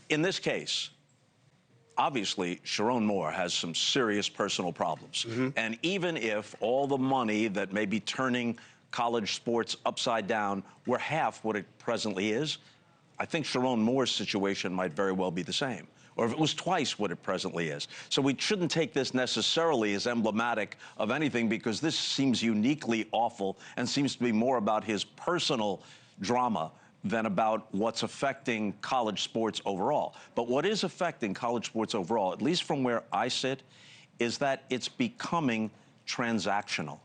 In this case, obviously, Sherrone Moore has some serious personal problems. And even if all the money that may be turning college sports upside down were half what it presently is, I think Chiron Moore's situation might very well be the same, or if it was twice what it presently is. So we shouldn't take this necessarily as emblematic of anything, because this seems uniquely awful and seems to be more about his personal drama than about what's affecting college sports overall. But what is affecting college sports overall, at least from where I sit, is that it's becoming transactional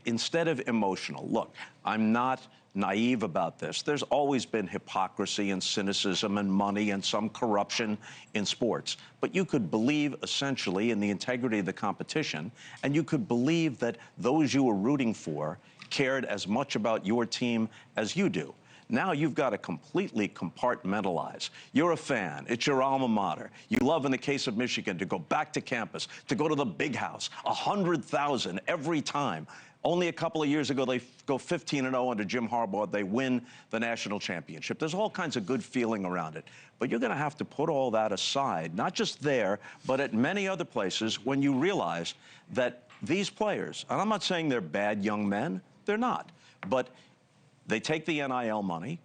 instead of emotional. Look, I'm not naive about this. There's always been hypocrisy and cynicism and money and some corruption in sports. But you could believe essentially in the integrity of the competition, and you could believe that those you were rooting for cared as much about your team as you do. Now you've got to completely compartmentalize. You're a fan. It's your alma mater. You love, in the case of Michigan, to go back to campus, to go to the big house, 100,000 every time. Only a couple of years ago, they go 15-0 under Jim Harbaugh. They win the national championship. There's all kinds of good feeling around it. But you're going to have to put all that aside, not just there, but at many other places, when you realize that these players, and I'm not saying they're bad young men, they're not, but they take the NIL money.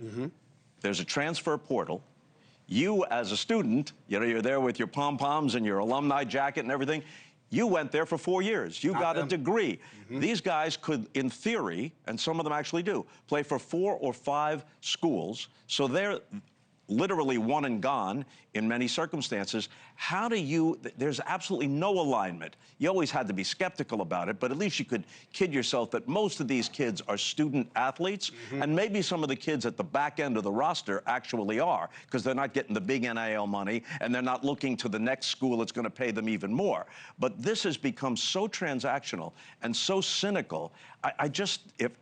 There's a transfer portal. You, as a student, you're there with your pom-poms and your alumni jacket and everything. You went there for 4 years. You got a degree. These guys could, in theory, and some of them actually do, play for 4 or 5 schools. So they're literally one and gone in many circumstances. How do you, there's absolutely no alignment. You always had to be skeptical about it, but at least you could kid yourself that most of these kids are student athletes, and maybe some of the kids at the back end of the roster actually are, because they're not getting the big NIL money, and they're not looking to the next school that's going to pay them even more. But this has become so transactional and so cynical. If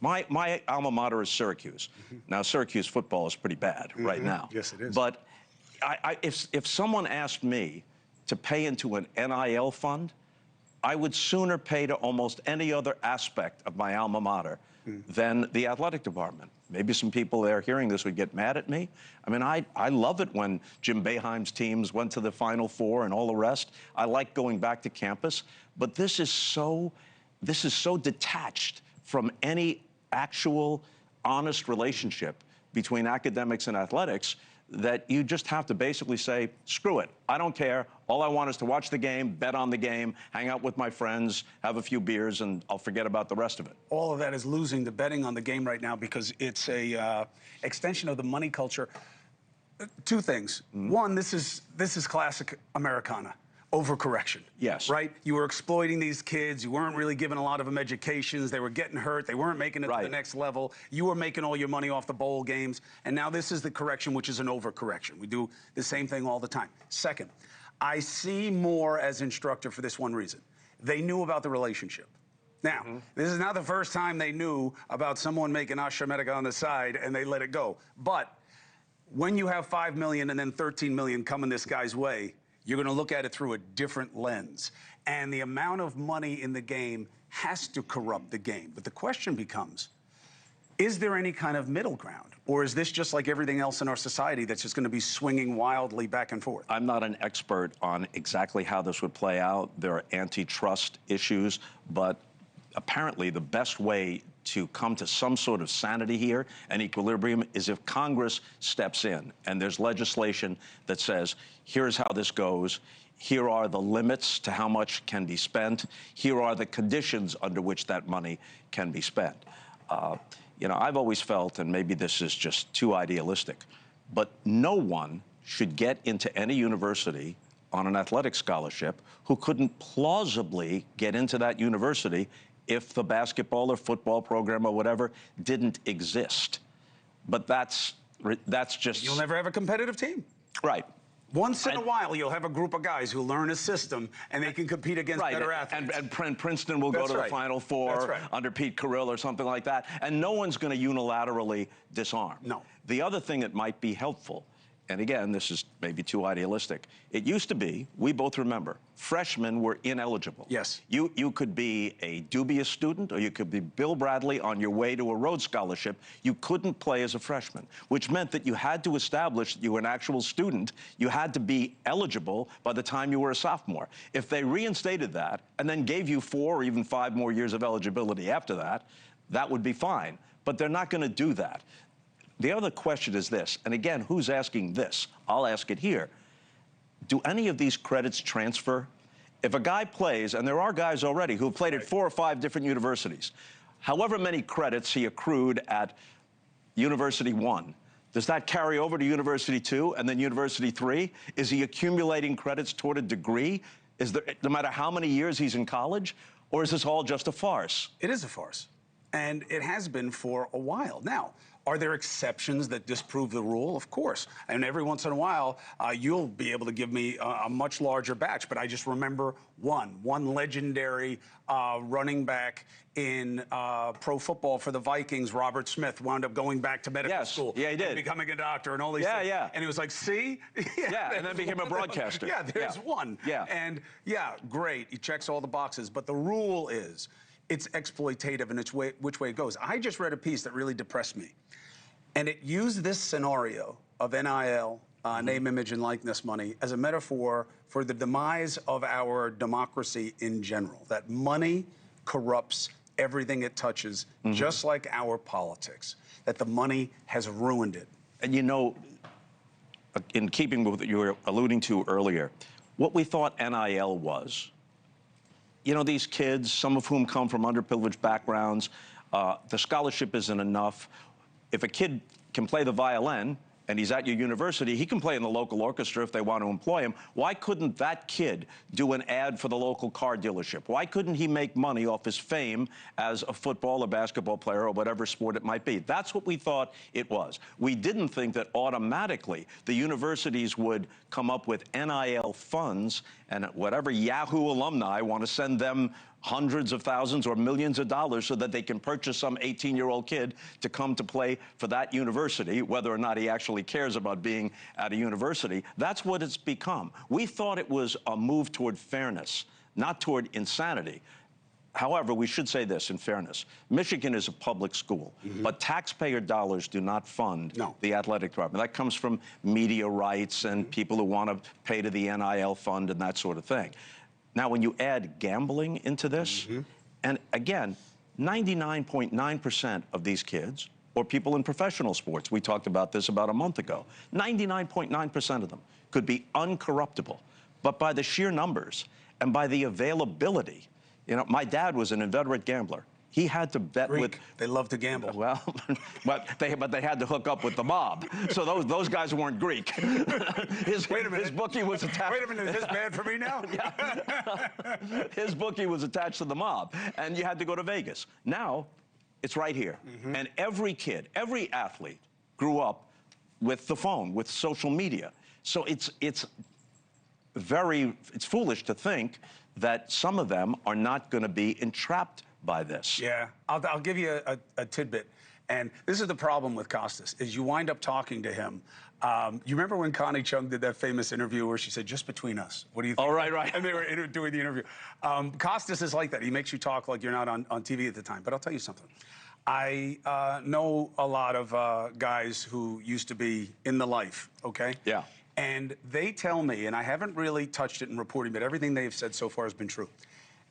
my alma mater is Syracuse. Now, Syracuse football is pretty bad right now. Yes, it is. But if someone asked me to pay into an NIL fund, I would sooner pay to almost any other aspect of my alma mater than the athletic department. Maybe some people there hearing this would get mad at me. I mean, I love it when Jim Boeheim's teams went to the Final Four and all the rest. I like going back to campus. But this is so detached from any actual honest relationship between academics and athletics that you just have to basically say, screw it, I don't care. All I want is to watch the game, bet on the game, hang out with my friends, have a few beers, and I'll forget about the rest of it. All of that is losing the betting on the game right now because it's a extension of the money culture. Two things. One, this is classic Americana. Overcorrection. Yes. Right? You were exploiting these kids. You weren't really giving a lot of them educations. They were getting hurt. They weren't making it to the next level. You were making all your money off the bowl games. And now this is the correction, which is an overcorrection. We do the same thing all the time. Second, I see Moore as instructor for this one reason. They knew about the relationship. Now, this is not the first time they knew about someone making Ashramedica on the side and they let it go. But when you have $5 million and then $13 million coming this guy's way, you're going to look at it through a different lens. And the amount of money in the game has to corrupt the game. But the question becomes, is there any kind of middle ground? Or is this just like everything else in our society that's just going to be swinging wildly back and forth? I'm not an expert on exactly how this would play out. There are antitrust issues, but apparently the best way to come to some sort of sanity here and equilibrium is if Congress steps in and there's legislation that says, here's how this goes, here are the limits to how much can be spent, here are the conditions under which that money can be spent. You know, I've always felt, and maybe this is just too idealistic, but no one should get into any university on an athletic scholarship who couldn't plausibly get into that university if the basketball or football program or whatever didn't exist. But that's just... You'll never have a competitive team. Right. Once in a while, you'll have a group of guys who learn a system and they can compete against better athletes. And Princeton will go to the Final Four under Pete Carrill or something like that. And no one's going to unilaterally disarm. No. The other thing that might be helpful and again, this is maybe too idealistic, it used to be, we both remember, freshmen were ineligible. Yes. You could be a dubious student, or you could be Bill Bradley on your way to a Rhodes Scholarship. You couldn't play as a freshman, which meant that you had to establish that you were an actual student. You had to be eligible by the time you were a sophomore. If they reinstated that and then gave you 4 or even 5 more years of eligibility after that, that would be fine. But they're not going to do that. The other question is this, and again, who's asking this? I'll ask it here. Do any of these credits transfer? If a guy plays, and there are guys already who've played at 4 or 5 different universities, however many credits he accrued at University 1, does that carry over to University 2 and then University 3? Is he accumulating credits toward a degree? Is there, no matter how many years he's in college? Or is this all just a farce? It is a farce. And it has been for a while. Now, are there exceptions that disprove the rule? Of course. And every once in a while, you'll be able to give me a much larger batch. But I just remember one legendary running back in pro football for the Vikings, Robert Smith, wound up going back to medical school. Yeah, he did. And becoming a doctor and all these things. Yeah. And he was like, see? Yeah, and then became a broadcaster. Yeah, there's one. Yeah. And yeah, great. He checks all the boxes. But the rule is, it's exploitative in which way it goes. I just read a piece that really depressed me. And it used this scenario of NIL, name, image, and likeness money, as a metaphor for the demise of our democracy in general. That money corrupts everything it touches, just like our politics. That the money has ruined it. And you know, in keeping with what you were alluding to earlier, what we thought NIL was, you know, these kids, some of whom come from underprivileged backgrounds, the scholarship isn't enough. If a kid can play the violin and he's at your university, he can play in the local orchestra if they want to employ him. Why couldn't that kid do an ad for the local car dealership? Why couldn't he make money off his fame as a football or basketball player or whatever sport it might be? That's what we thought it was. We didn't think that automatically the universities would come up with NIL funds and whatever Yahoo alumni want to send them hundreds of thousands or millions of dollars so that they can purchase some 18-year-old kid to come to play for that university, whether or not he actually cares about being at a university. That's what it's become. We thought it was a move toward fairness, not toward insanity. However, we should say this in fairness. Michigan is a public school, but taxpayer dollars do not fund the athletic department. That comes from media rights and people who want to pay to the NIL fund and that sort of thing. Now, when you add gambling into this, and again, 99.9% of these kids, or people in professional sports, we talked about this about a month ago, 99.9% of them could be uncorruptible. But by the sheer numbers and by the availability, you know, my dad was an inveterate gambler. He had to bet with... They love to gamble. Well, but they had to hook up with the mob. So those guys weren't Greek. Wait a minute. His bookie was attached... Wait a minute, is this bad for me now? Yeah. His bookie was attached to the mob, and you had to go to Vegas. Now, it's right here. And every kid, every athlete grew up with the phone, with social media. So it's foolish to think that some of them are not going to be entrapped by this. Yeah, I'll give you a tidbit. And this is the problem with Costas, is you wind up talking to him. You remember when Connie Chung did that famous interview where she said, just between us, what do you think? Oh, right. And they were doing the interview. Costas is like that. He makes you talk like you're not on TV at the time. But I'll tell you something. I know a lot of guys who used to be in the life, okay? Yeah. And they tell me, and I haven't really touched it in reporting, but everything they've said so far has been true,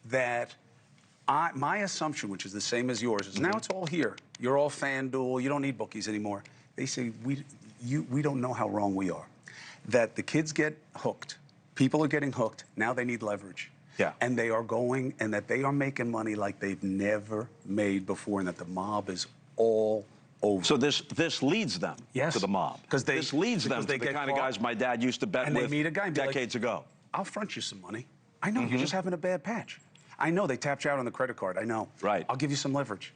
that my assumption, which is the same as yours, is now it's all here. You're all FanDuel. You don't need bookies anymore. They say, we don't know how wrong we are. That the kids get hooked. People are getting hooked. Now they need leverage. Yeah. And they are going, and that they are making money like they've never made before, and that the mob is all over. So this leads them to the mob. This leads them to the kind of guys my dad used to bet with decades ago. I'll front you some money. I know, you're just having a bad patch. I know they tapped you out on the credit card. I know. Right. I'll give you some leverage.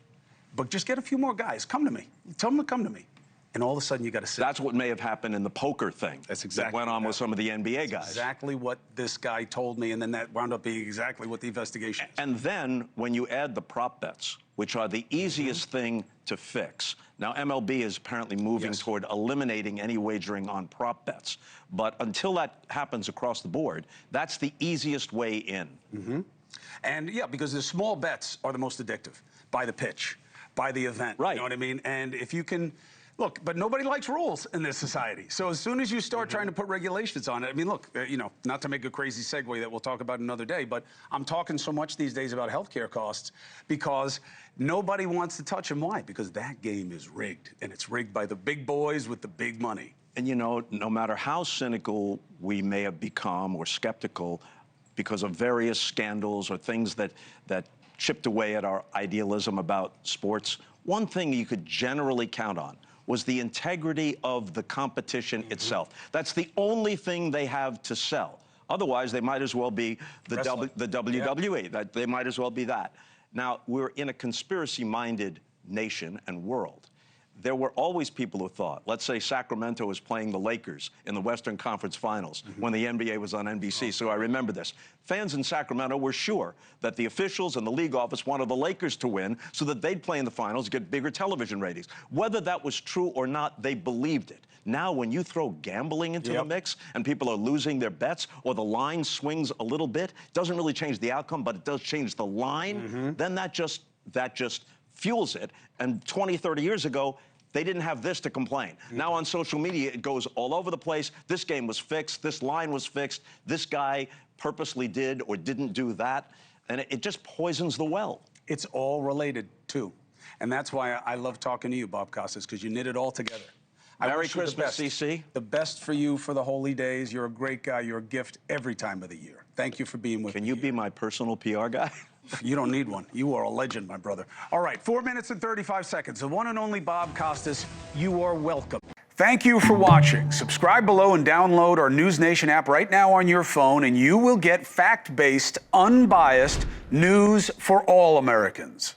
But just get a few more guys. Come to me. Tell them to come to me. And all of a sudden, you got to sit. That's what may have happened in the poker thing. That's exactly that went on with some of the NBA guys. That's exactly what this guy told me, and then that wound up being exactly what the investigation is. And then when you add the prop bets, which are the easiest thing to fix. Now, MLB is apparently moving toward eliminating any wagering on prop bets. But until that happens across the board, that's the easiest way in. And yeah, because the small bets are the most addictive. By the pitch, by the event. Right. You know what I mean? And if you can, look, but nobody likes rules in this society. So as soon as you start trying to put regulations on it, I mean, look, you know, not to make a crazy segue that we'll talk about another day, but I'm talking so much these days about healthcare costs because nobody wants to touch them. Why? Because that game is rigged, and it's rigged by the big boys with the big money. And you know, no matter how cynical we may have become or skeptical because of various scandals or things that chipped away at our idealism about sports, one thing you could generally count on was the integrity of the competition itself. That's the only thing they have to sell. Otherwise, they might as well be the WWE. That they might as well be that. Now, we're in a conspiracy-minded nation and world. There were always people who thought, let's say Sacramento was playing the Lakers in the Western Conference Finals when the NBA was on NBC, so I remember this. Fans in Sacramento were sure that the officials and the league office wanted the Lakers to win so that they'd play in the finals, get bigger television ratings. Whether that was true or not, they believed it. Now, when you throw gambling into the mix and people are losing their bets or the line swings a little bit, it doesn't really change the outcome, but it does change the line, then that just fuels it. And 20, 30 years ago, they didn't have this to complain. Now on social media, it goes all over the place. This game was fixed. This line was fixed. This guy purposely did or didn't do that. And it just poisons the well. It's all related, too. And that's why I love talking to you, Bob Costas, because you knit it all together. Merry Christmas, CC. The best for you for the holy days. You're a great guy. You're a gift every time of the year. Thank you for being with me. Can you be my personal PR guy? You don't need one. You are a legend, my brother. All right, 4 minutes and 35 seconds. The one and only Bob Costas, you are welcome. Thank you for watching. Subscribe below and download our NewsNation app right now on your phone, and you will get fact-based, unbiased news for all Americans.